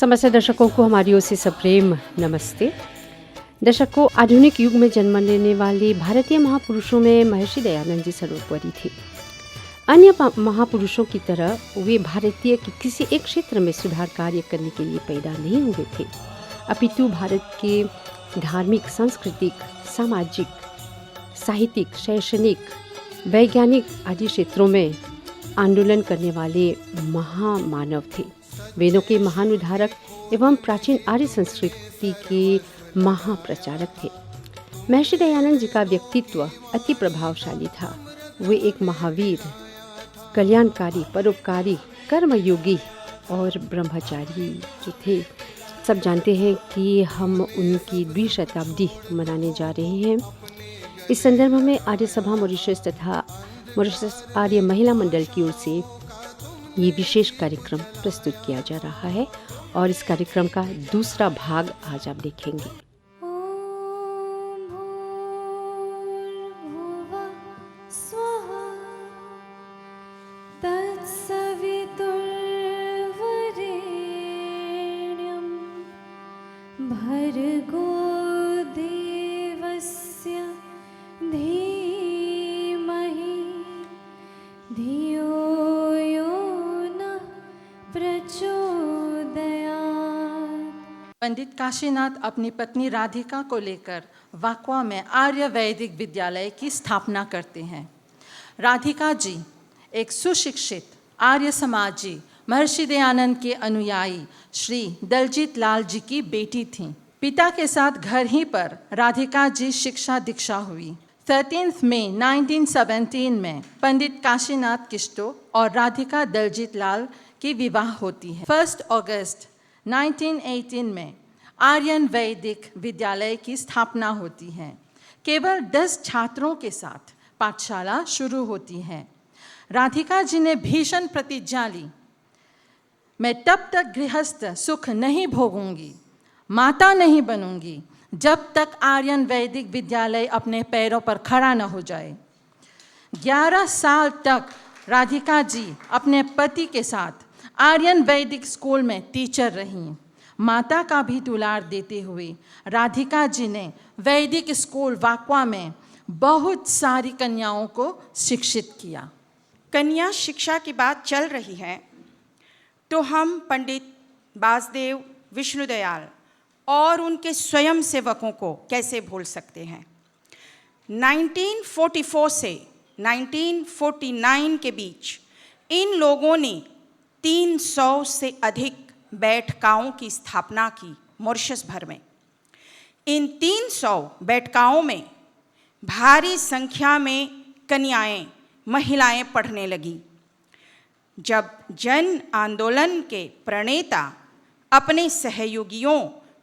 समस्त दर्शकों को हमारी ओर से सप्रेम नमस्ते। दर्शकों, आधुनिक युग में जन्म लेने वाले भारतीय महापुरुषों में महर्षि दयानंद जी सर्वोपरि थे। अन्य महापुरुषों की तरह वे भारतीय के किसी एक क्षेत्र में सुधार कार्य करने के लिए पैदा नहीं हुए थे, अपितु भारत के धार्मिक, सांस्कृतिक, सामाजिक, साहित्यिक, शैक्षणिक, वैज्ञानिक आदि क्षेत्रों में आंदोलन करने वाले महामानव थे। वेदों के महान उद्धारक एवं प्राचीन आर्य संस्कृति के महाप्रचारक थे। महर्षि दयानंद जी का व्यक्तित्व अति प्रभावशाली था। वे एक महावीर, कल्याणकारी, परोपकारी, कर्मयोगी और ब्रह्मचारी जो थे। सब जानते हैं कि हम उनकी 20वीं शताब्दी मनाने जा रहे हैं। इस संदर्भ में आर्य सभा मॉरिशस तथा मॉरिशस आर्य महिला मंडल की ओर से ये विशेष कार्यक्रम प्रस्तुत किया जा रहा है और इस कार्यक्रम का दूसरा भाग आज आप देखेंगे। पंडित काशीनाथ अपनी पत्नी राधिका को लेकर वाकवा में आर्य वैदिक विद्यालय की स्थापना करते हैं। राधिका जी एक सुशिक्षित आर्य समाजी महर्षि दयानंद के अनुयायी श्री दलजीत लाल जी की बेटी थीं। पिता के साथ घर ही पर राधिका जी शिक्षा दीक्षा हुई। 13 मई 1917 में पंडित काशीनाथ किस्टो और राधिका दलजीत लाल की विवाह होती है। 1 अगस्त 1918 में आर्यन वैदिक विद्यालय की स्थापना होती है। केवल 10 छात्रों के साथ पाठशाला शुरू होती है। राधिका जी ने भीषण प्रतिज्ञा ली, मैं तब तक गृहस्थ सुख नहीं भोगूंगी, माता नहीं बनूंगी, जब तक आर्यन वैदिक विद्यालय अपने पैरों पर खड़ा न हो जाए। 11 साल तक राधिका जी अपने पति के साथ आर्यन वैदिक स्कूल में टीचर रहीं। माता का भी दुलार देते हुए राधिका जी ने वैदिक स्कूल वाकवा में बहुत सारी कन्याओं को शिक्षित किया। कन्या शिक्षा की बात चल रही है तो हम पंडित वासुदेव विष्णुदयाल और उनके स्वयं सेवकों को कैसे भूल सकते हैं। 1944 से 1949 के बीच इन लोगों ने 300 से अधिक बैठकाओं की स्थापना की मॉरिशस भर में। इन 300 बैठकाओं में भारी संख्या में कन्याएं, महिलाएं पढ़ने लगीं। जब जन आंदोलन के प्रणेता अपने सहयोगियों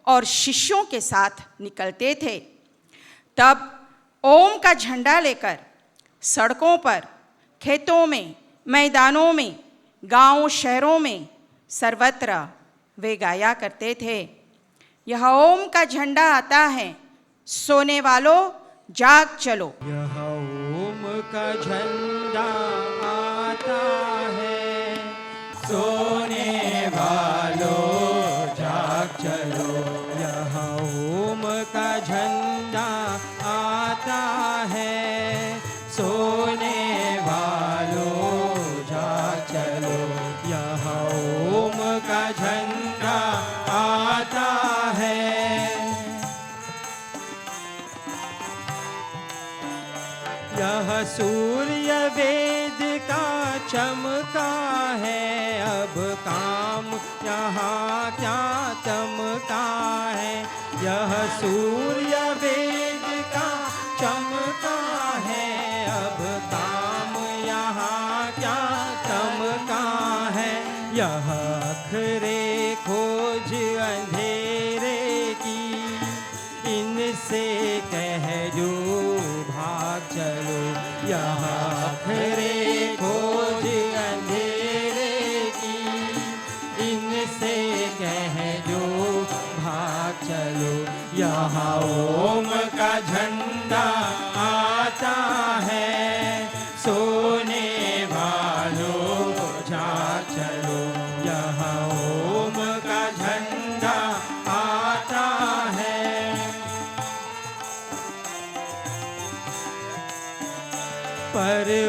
और शिष्यों के साथ निकलते थे, तब ओम का झंडा लेकर सड़कों पर, खेतों में, मैदानों में, गांव शहरों में सर्वत्र वे गाया करते थे, यह ओम का झंडा आता है, सोने वालों जाग चलो। यह ओम का झंडा आता है, सोने वालों जाग चलो। यह ओम का झंडा आता है, सोने वालों जाग चलो। यह ओम का झंडा आता है। यह सूर्य वेद का चमका है, अब काम यहाँ क्या चमका है। यह सूर्य वेद का चमका है, अब काम यहाँ क्या चमका है। यह अखरे खोज अंधेरे की, इनसे कह जो भाग चलो। यह अखरे खोज अंधेरे की, इनसे कह जो भाग चलो। यहाँ ओम का झंडा आता है, सोने वालों जाग चलो। यहाँ ओम का झंडा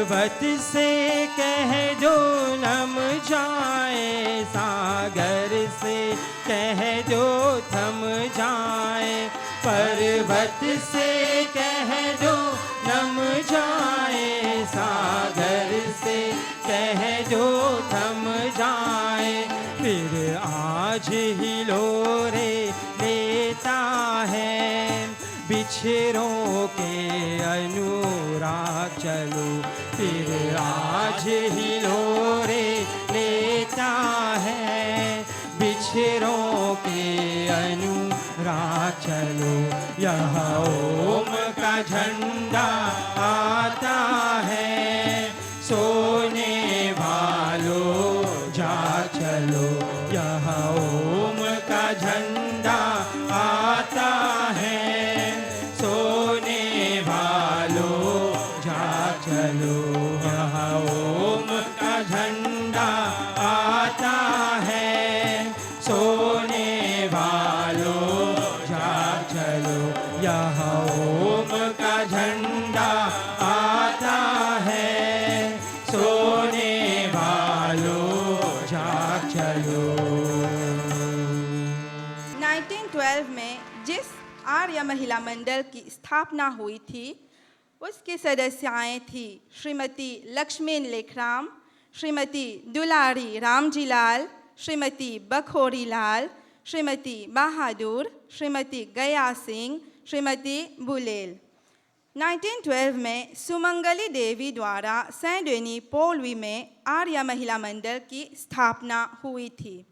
पर्वत से कह दो नम जाए, सागर से कह दो थम जाए, पर्वत से कह दो नम जाए, सागर से कह दो थम जाए, फिर आज हिलोरे लेता है बिछड़ों के अनुराग चलो, फिर आज हिलोरे लेता है बिछड़ों के अनुराग चलो, यह ओम का झंडा आता है, सोने वालों जा चलो, यह ओम का झंडा आता है, सोने वालों जा चलो, यह ओम का झंडा आता है, सोने वालों जा चलो, यह ओम का झंडा आता है, सोने वालों जा चलो। 1912 में जिस आर्य महिला मंडल की स्थापना हुई थी, उसकी सदस्याएं थी श्रीमती लक्ष्मी लेखराम, श्रीमती दुलारी रामजीलाल, श्रीमती बखोरी लाल, श्रीमती बहादुर, श्रीमती गया सिंह, श्रीमती बुलेल। 1912 में सुमंगली देवी द्वारा सेंट डेनी पोलवी में आर्य महिला मंडल की स्थापना हुई थी।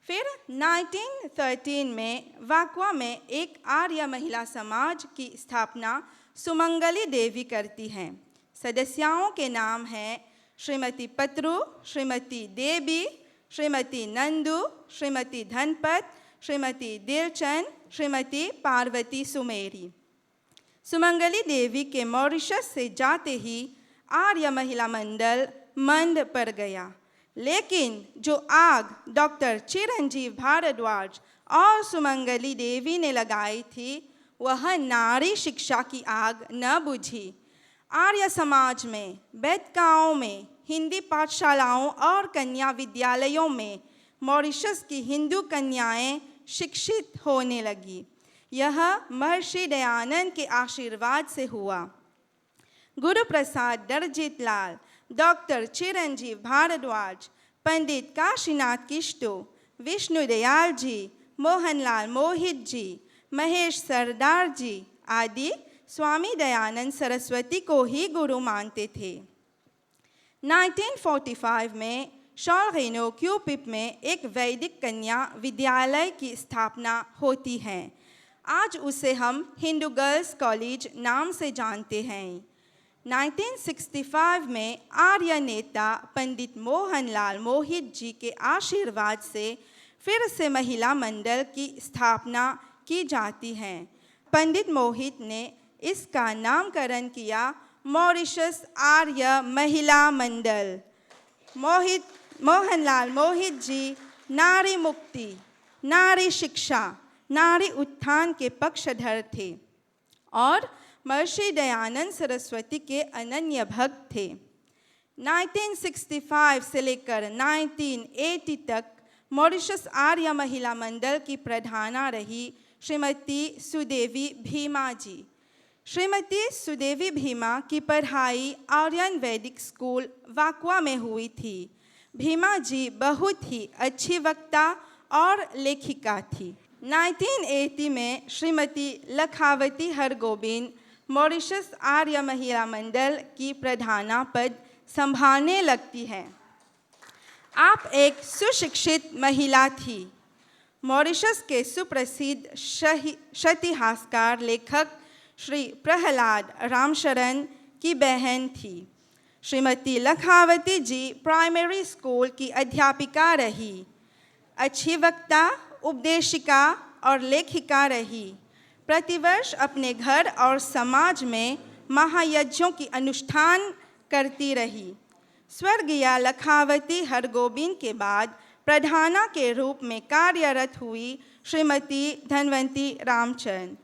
फिर 1913 में वाकवा में एक आर्य महिला समाज की स्थापना सुमंगली देवी करती हैं। सदस्याओं के नाम हैं श्रीमती पत्रु, श्रीमती देवी, श्रीमती नंदू, श्रीमती धनपत, श्रीमती दिलचंद, श्रीमती पार्वती सुमेरी। सुमंगली देवी के मॉरिशस से जाते ही आर्य महिला मंडल मंद पड़ गया, लेकिन जो आग डॉक्टर चिरंजीव भारद्वाज और सुमंगली देवी ने लगाई थी, वह नारी शिक्षा की आग न बुझी। आर्य समाज में, वेदिकाओं में, हिंदी पाठशालाओं और कन्या विद्यालयों में मॉरिशस की हिंदू कन्याएं शिक्षित होने लगी। यह महर्षि दयानंद के आशीर्वाद से हुआ। गुरु प्रसाद दरजीत लाल, डॉक्टर चिरंजीव भारद्वाज, पंडित काशीनाथ किश्तो, विष्णु दयाल जी, मोहनलाल मोहित जी, महेश सरदार जी आदि स्वामी दयानंद सरस्वती को ही गुरु मानते थे। 1945 में शॉलरेनो क्यूपिप में एक वैदिक कन्या विद्यालय की स्थापना होती है। आज उसे हम हिंदू गर्ल्स कॉलेज नाम से जानते हैं। 1965 में आर्य नेता पंडित मोहनलाल मोहित जी के आशीर्वाद से फिर से महिला मंडल की स्थापना की जाती है। पंडित मोहित ने इसका नामकरण किया मॉरिशस आर्य महिला मंडल। मोहनलाल मोहित जी नारी मुक्ति, नारी शिक्षा, नारी उत्थान के पक्षधर थे और महर्षि दयानंद सरस्वती के अनन्य भक्त थे। 1965 से लेकर 1980 तक मॉरिशस आर्य महिला मंडल की प्रधाना रही श्रीमती सुदेवी भीमा जी। श्रीमती सुदेवी भीमा की पढ़ाई आर्यन वैदिक स्कूल वाकवा में हुई थी। भीमा जी बहुत ही अच्छी वक्ता और लेखिका थी। 1980 में श्रीमती लखावती हरगोबिंद मॉरिशस आर्य महिला मंडल की प्रधाना पद संभालने लगती हैं। आप एक सुशिक्षित महिला थी। मॉरिशस के सुप्रसिद्ध इतिहासकार लेखक श्री प्रहलाद रामशरण की बहन थी। श्रीमती लखावती जी प्राइमरी स्कूल की अध्यापिका रही। अच्छी वक्ता, उपदेशिका और लेखिका रही। प्रतिवर्ष अपने घर और समाज में महायज्ञों की अनुष्ठान करती रही। स्वर्गीय लखावती हरगोबिंद के बाद प्रधाना के रूप में कार्यरत हुई श्रीमती धनवंती रामचंद।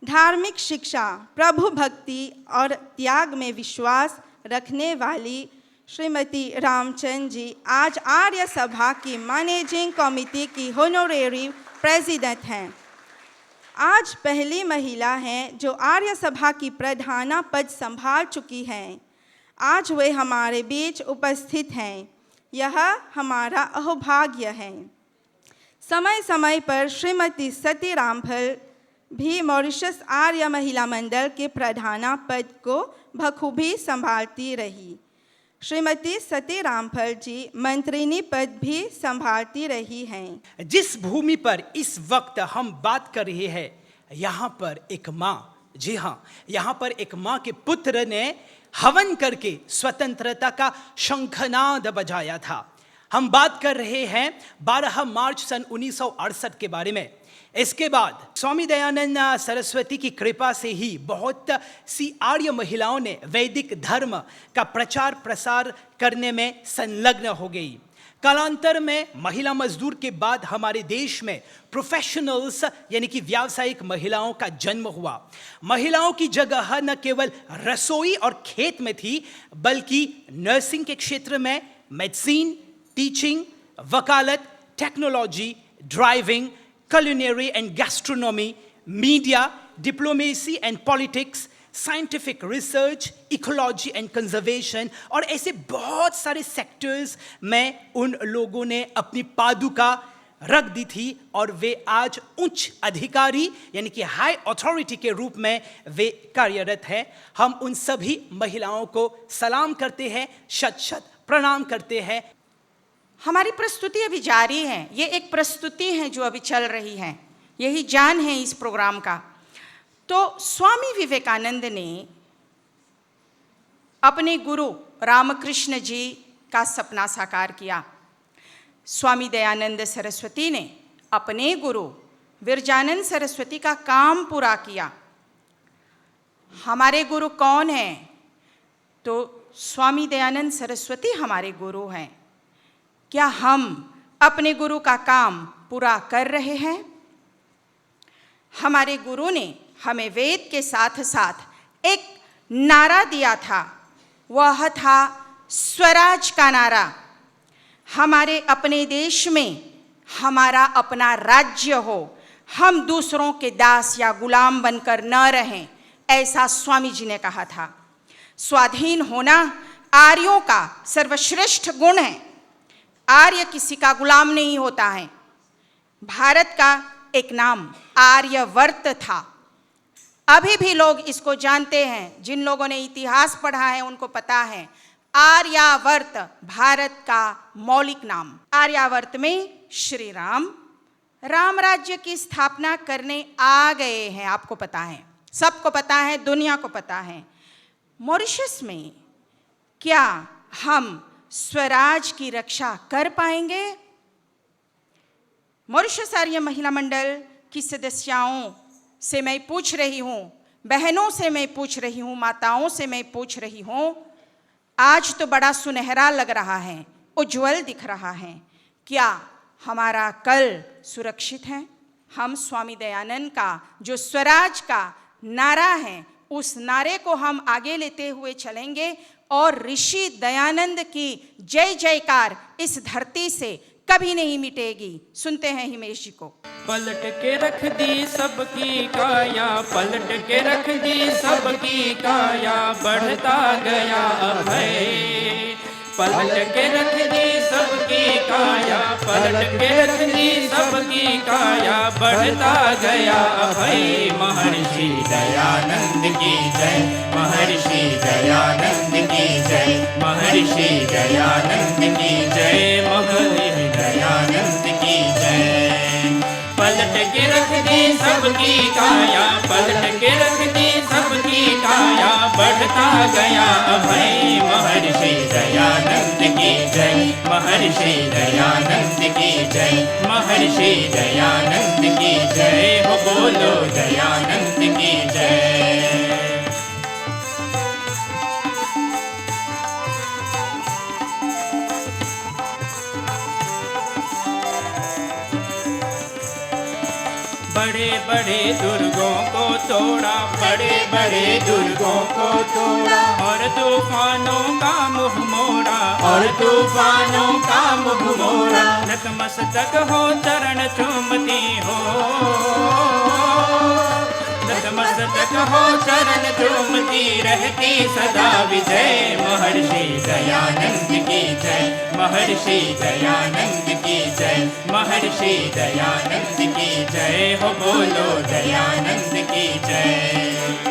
धार्मिक शिक्षा, प्रभु भक्ति और त्याग में विश्वास रखने वाली श्रीमती रामचंद्र जी आज आर्य सभा की मैनेजिंग कमेटी की होनोरेरी प्रेसिडेंट हैं। आज पहली महिला हैं जो आर्य सभा की प्रधाना पद संभाल चुकी हैं। आज वे हमारे बीच उपस्थित हैं, यह हमारा अहोभाग्य है। समय समय पर श्रीमती सती रामफल भी मॉरिशस आर्य महिला मंडल के प्रधाना पद को बखूबी संभालती रही। श्रीमती सती रामफल जी मंत्रिनी पद भी संभालती रही हैं। जिस भूमि पर इस वक्त हम बात कर रहे हैं, यहाँ पर एक माँ, जी हाँ, यहाँ पर एक माँ के पुत्र ने हवन करके स्वतंत्रता का शंखनाद बजाया था। हम बात कर रहे हैं 12 मार्च सन 1968 के बारे में। इसके बाद स्वामी दयानंद सरस्वती की कृपा से ही बहुत सी आर्य महिलाओं ने वैदिक धर्म का प्रचार प्रसार करने में संलग्न हो गई। कालांतर में महिला मजदूर के बाद हमारे देश में प्रोफेशनल्स यानी कि व्यावसायिक महिलाओं का जन्म हुआ। महिलाओं की जगह न केवल रसोई और खेत में थी, बल्कि नर्सिंग के क्षेत्र में, मेडिसिन, टीचिंग, वकालत, technology, driving, culinary and gastronomy, media, diplomacy and politics, scientific research, ecology and conservation और ऐसे बहुत सारे सेक्टर्स में उन लोगों ने अपनी पादुका रख दी थी और वे आज उच्च अधिकारी यानी कि हाई अथॉरिटी के रूप में वे कार्यरत हैं। हम उन सभी महिलाओं को सलाम करते हैं, शत शत प्रणाम करते हैं। हमारी प्रस्तुति अभी जारी है। ये एक प्रस्तुति है जो अभी चल रही है, यही जान है इस प्रोग्राम का। तो स्वामी विवेकानंद ने अपने गुरु रामकृष्ण जी का सपना साकार किया। स्वामी दयानंद सरस्वती ने अपने गुरु विरजानंद सरस्वती का काम पूरा किया। हमारे गुरु कौन हैं? तो स्वामी दयानंद सरस्वती हमारे गुरु हैं। क्या हम अपने गुरु का काम पूरा कर रहे हैं? हमारे गुरु ने हमें वेद के साथ साथ एक नारा दिया था, वह था स्वराज का नारा। हमारे अपने देश में हमारा अपना राज्य हो, हम दूसरों के दास या गुलाम बनकर न रहें, ऐसा स्वामी जी ने कहा था। स्वाधीन होना आर्यों का सर्वश्रेष्ठ गुण है। आर्य किसी का गुलाम नहीं होता है। भारत का एक नाम आर्यवर्त था। अभी भी लोग इसको जानते हैं। जिन लोगों ने इतिहास पढ़ा है उनको पता है आर्यावर्त भारत का मौलिक नाम। आर्यावर्त में श्री राम राम राज्य की स्थापना करने आ गए हैं। आपको पता है, सबको पता है, दुनिया को पता है। मॉरिशस में क्या हम स्वराज की रक्षा कर पाएंगे? मॉरिशस आर्य महिला मंडल की सदस्यों से मैं पूछ रही हूँ, बहनों से मैं पूछ रही हूँ, माताओं से मैं पूछ रही हूँ, आज तो बड़ा सुनहरा लग रहा है, उज्जवल दिख रहा है, क्या हमारा कल सुरक्षित है? हम स्वामी दयानंद का जो स्वराज का नारा है, उस नारे को हम आगे लेते हुए चलेंगे और ऋषि दयानंद की जय जयकार इस धरती से कभी नहीं मिटेगी। सुनते हैं हिमेश जी को। पलट के रख दी सबकी काया, पलट के रख दी सबकी काया, बढ़ता गया अभय। पलट के रख दी सबकी काया, पलट के रख दी सबकी काया, बढ़ता गया अभय। महर्षि दयानंद की जय, महर्षि दयानंद की जय, महर्षि दयानंद की जय, महर्षि दयानंद की जय। पलट के रख दी सबकी काया, पलट के रख दी सबकी काया, बढ़ता गया अभय। महर्षि दयानंद की जय, महर्षि दयानंद की जय, महर्षि दयानंद की जय। हो बोलो दयानंद की जय। बढ़ बड़े बड़े दुर्गों को तोड़ा, बड़े बड़े दुर्गों को तोड़ा, और तूफानों का मुंह मोड़ा, और तूफानों का मुंह मोड़ा। नतमस्तक हो चरण चूमती हो, नतमस्तक हो चरण चूमती रहती सदा विजय। महर्षि दयानंद की जय, महर्षि दयानंद की जय, महर्षि दयानंद की जय हो, बोलो दयानंद की जय।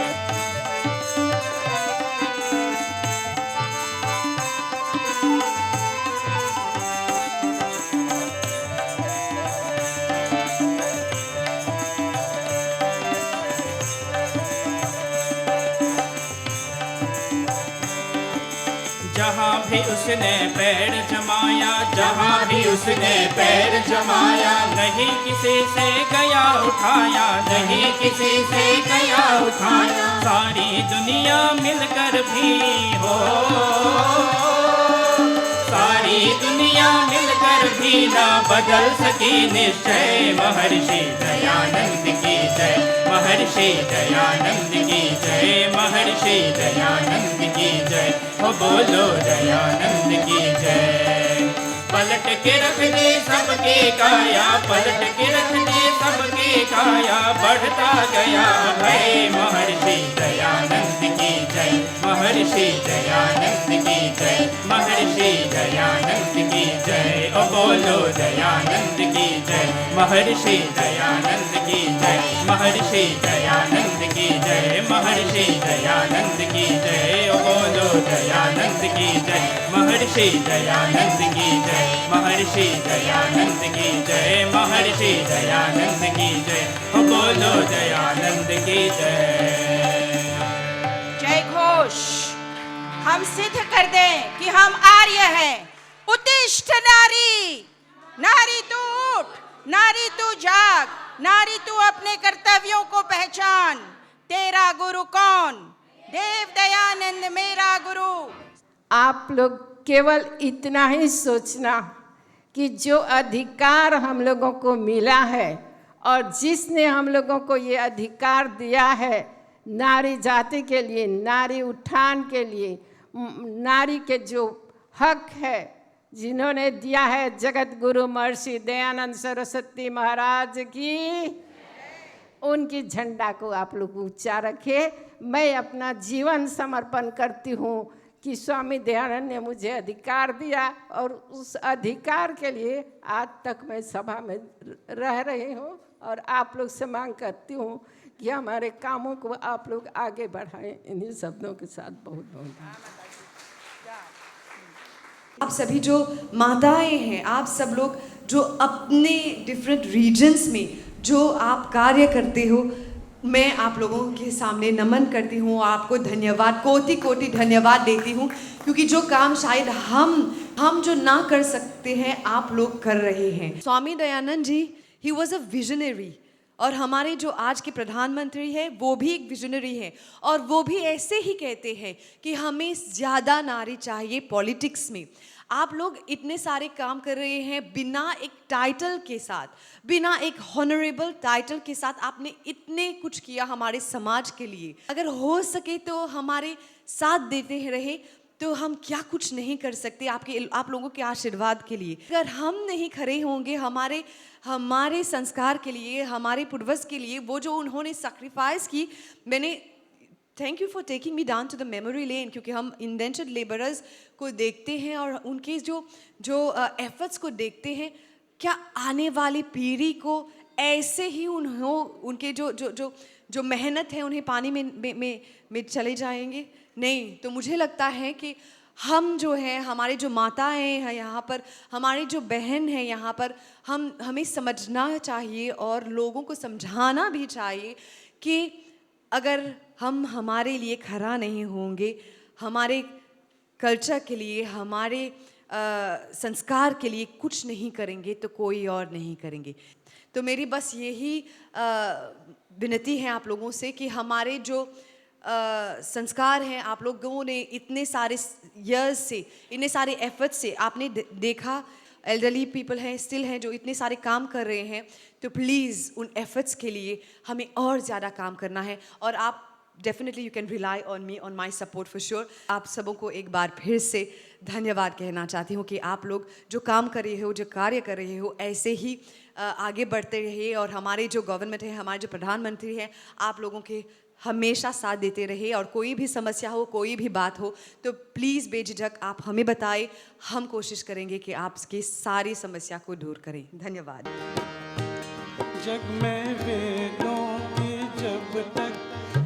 जहाँ भी उसने पैर जमाया, जहाँ भी उसने पैर जमाया, नहीं किसी से गया उठाया, नहीं किसी से गया उठाया। सारी दुनिया मिलकर भी हो, सारी दुनिया मिलकर भी ना बदल सकी निश्चय। महर्षि दयानंद की जय, महर्षि दयानंद की जय, महर्षि दयानंद की जय हो, बोलो दयानंद की जय। पलट के रख दे सबकी काया, पलट के रख दे सबकी काया, बढ़ता गया भय। महर्षि दयानंद की जय, महर्षि दयानंद की जय, महर्षि दयानंद की जय ओ, बोलो दयानंद की जय। महर्षि दयानंद की जय, महर्षि दयानंद की जय, महर्षि दयानंद की जय ओ, बोलो दयानंद की जय। महर्षि दयानंद की जय, महर्षि दयानंद की जय, महर्षि दयानंद की जय ओ, बोलो दयानंद की जय। जय घोष। हम सिद्ध कर दें कि हम आर्य हैं। उत्तिष्ठ नारी, नारी तू उठ, नारी तू जाग, नारी तू अपने कर्तव्यों को पहचान। तेरा गुरु कौन? देव दयानंद मेरा गुरु। आप लोग केवल इतना ही सोचना कि जो अधिकार हम लोगों को मिला है और जिसने हम लोगों को ये अधिकार दिया है नारी जाति के लिए, नारी उत्थान के लिए, नारी के जो हक है जिन्होंने दिया है, जगत गुरु महर्षि दयानंद सरस्वती महाराज की, उनकी झंडा को आप लोग ऊंचा रखे। मैं अपना जीवन समर्पण करती हूँ कि स्वामी दयानंद ने मुझे अधिकार दिया और उस अधिकार के लिए आज तक मैं सभा में रह रही हूँ और आप लोग से मांग करती हूँ कि हमारे कामों को आप लोग आगे बढ़ाएं। इन्हीं शब्दों के साथ बहुत बहुत आप सभी जो माताएं हैं, आप सब लोग जो अपने डिफरेंट रीजन्स में जो आप कार्य करते हो, मैं आप लोगों के सामने नमन करती हूँ, आपको धन्यवाद, कोटि कोटि धन्यवाद देती हूँ, क्योंकि जो काम शायद हम जो ना कर सकते हैं आप लोग कर रहे हैं। Swami Dayanand ji, he was a visionary, और हमारे जो आज के प्रधानमंत्री हैं वो भी एक विजनरी हैं, और वो भी ऐसे ही कहते हैं कि हमें ज़्यादा नारी चाहिए पॉलिटिक्स में। आप लोग इतने सारे काम कर रहे हैं बिना एक टाइटल के साथ, बिना एक हॉनरेबल टाइटल के साथ, आपने इतने कुछ किया हमारे समाज के लिए। अगर हो सके तो हमारे साथ देते रहे तो हम क्या कुछ नहीं कर सकते आप लोगों के आशीर्वाद के लिए। अगर हम नहीं खड़े होंगे हमारे संस्कार के लिए, हमारे पूर्वज के लिए, वो जो उन्होंने सैक्रिफाइस की, मैंने thank you for taking me down to the memory lane, क्योंकि हम इंडेंचर्ड लेबरर्स को देखते हैं और उनके जो एफर्ट्स को देखते हैं, क्या आने वाली पीढ़ी को ऐसे ही उनके जो मेहनत है उन्हें पानी में चले जाएंगे? नहीं। तो मुझे लगता है कि हम जो है, हमारे जो माताएं हैं यहाँ पर, हमारी जो बहन है यहाँ पर, हमें समझना चाहिए और लोगों को समझाना भी चाहिए कि अगर हम हमारे लिए खड़ा नहीं होंगे, हमारे कल्चर के लिए, हमारे संस्कार के लिए कुछ नहीं करेंगे तो कोई और नहीं करेंगे। तो मेरी बस यही विनती है आप लोगों से कि हमारे जो संस्कार हैं, आप लोगों ने इतने सारे ईयर्स से, इतने सारे एफर्ट्स से आपने देखा, एल्डरली पीपल हैं, स्टिल हैं, जो इतने सारे काम कर रहे हैं, तो प्लीज़ उन एफर्ट्स के लिए हमें और ज़्यादा काम करना है। और आप definitely you can rely on me, on my support for sure. आप सबों को एक बार फिर से धन्यवाद कहना चाहती हूँ कि आप लोग जो काम कर रहे हो, जो कार्य कर रहे हो, ऐसे ही आगे बढ़ते रहिए। और हमारे जो गवर्नमेंट है, हमारे जो प्रधानमंत्री हैं, आप लोगों के हमेशा साथ देते रहे। और कोई भी समस्या हो, कोई भी बात हो, तो प्लीज़ बेझिझक आप हमें बताएं, हम कोशिश करेंगे कि आपकी सारी समस्या को दूर करें। धन्यवाद। जग में वेदों की जब तक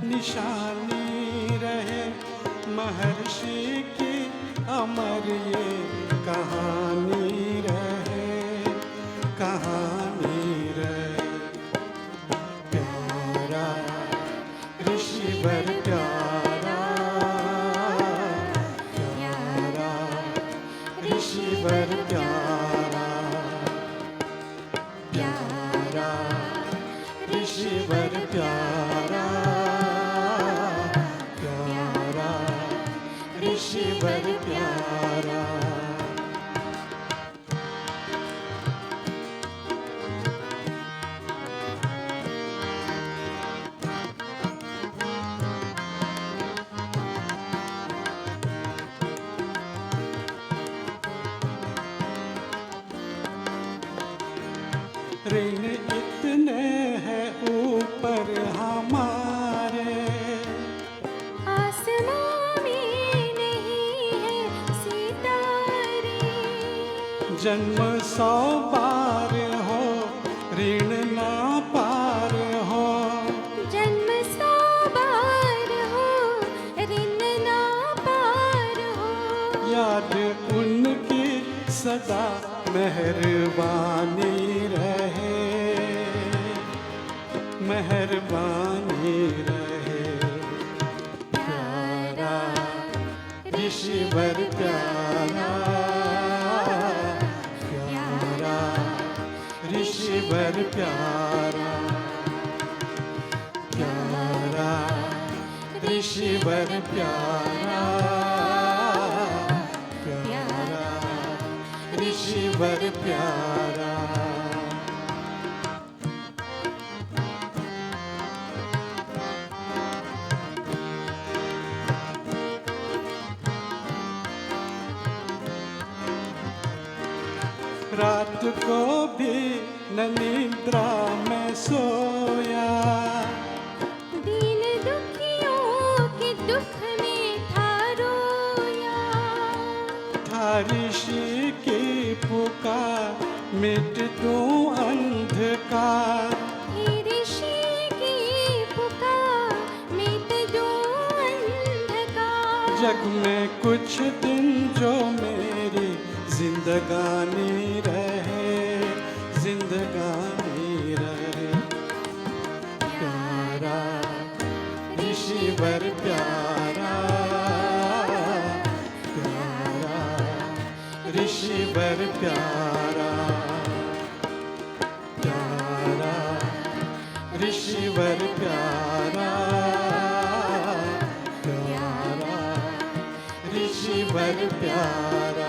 निशानी रहे, महर्षि की अमर ये कहानी रहे, कहानी रहे। प्यारा ऋषिवर प्यारा, प्यारा ऋषिवर प्यारा, प्यारा ऋषिवर प्यारा, प्यारा ऋषिवर प्यारा। ऋण इतने हैं ऊपर हमारे, आसमां में नहीं है सितारे। जन्म 100 बार हो, ऋण ना पार हो, जन्म 100 बार हो, ऋण ना पार हो। याद उनकी सदा मेहरबानी रहे, मेहरबानी रहे। प्यारा ऋषिवर प्यारा, प्यारा ऋषिवर प्यारा, प्यारा ऋषिवर प्यारा, प्यारा ऋषिवर प्यारा। रात को भी न निद्रा में सोया, दीन दुखियों के दुख में था रोया। था ऋषि की पुकार, मिट दूं अंधकार, हे ऋषि की पुकार, मिट दूं अंधकार। जग में कुछ दिन जो मेरी जिंदगानी रहे, जिंदगानी रहे। प्यारा ऋषिवर प्यारा, प्यारा ऋषिवर प्यारा, प्यारा ऋषिवर प्यारा, प्यारा ऋषिवर प्यारा।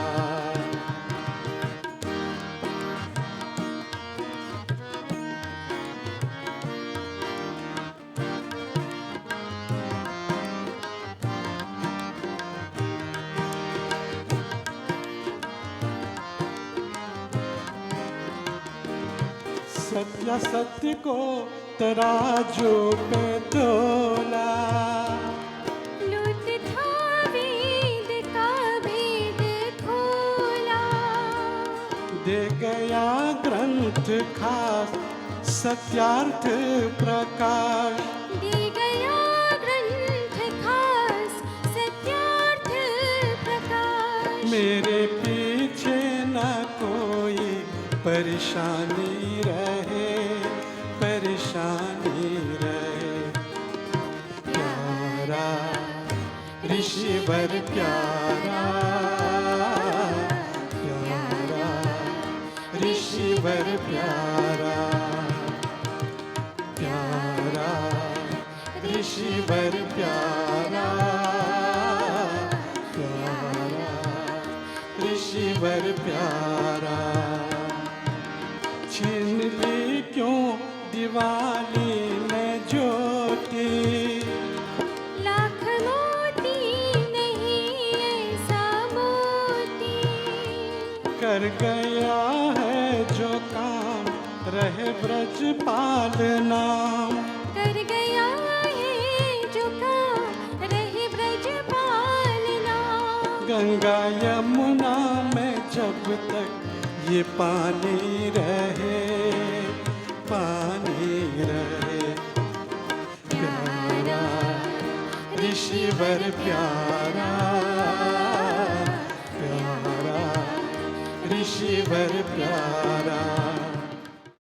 सत्य सत्य को तराजू पे तोला, लूट था वेद का भेद खोला। दे गया ग्रंथ खास सत्यार्थ प्रकाश, दे गया ग्रंथ खास सत्यार्थ प्रकाश। मेरे पीछे न कोई परेशानी रहे, परेशानी रहे। प्यारा ऋषिवर प्यारा, प्यारा ऋषिवर प्यारा, प्यारा ऋषिवर प्यारा, प्यारा ऋषिवर प्यारा। ब्रजवाली में ज्योति लाख मोती नहीं ऐसा मोती कर गया है जो काम रहे ब्रजपाल नाम। कर गया है जो काम रहे ब्रजपाल नाम। गंगा यमुना में जब तक ये पानी रहे, पानी रहे। प्यारा ऋषिवर प्यारा, प्यारा ऋषिवर प्यारा।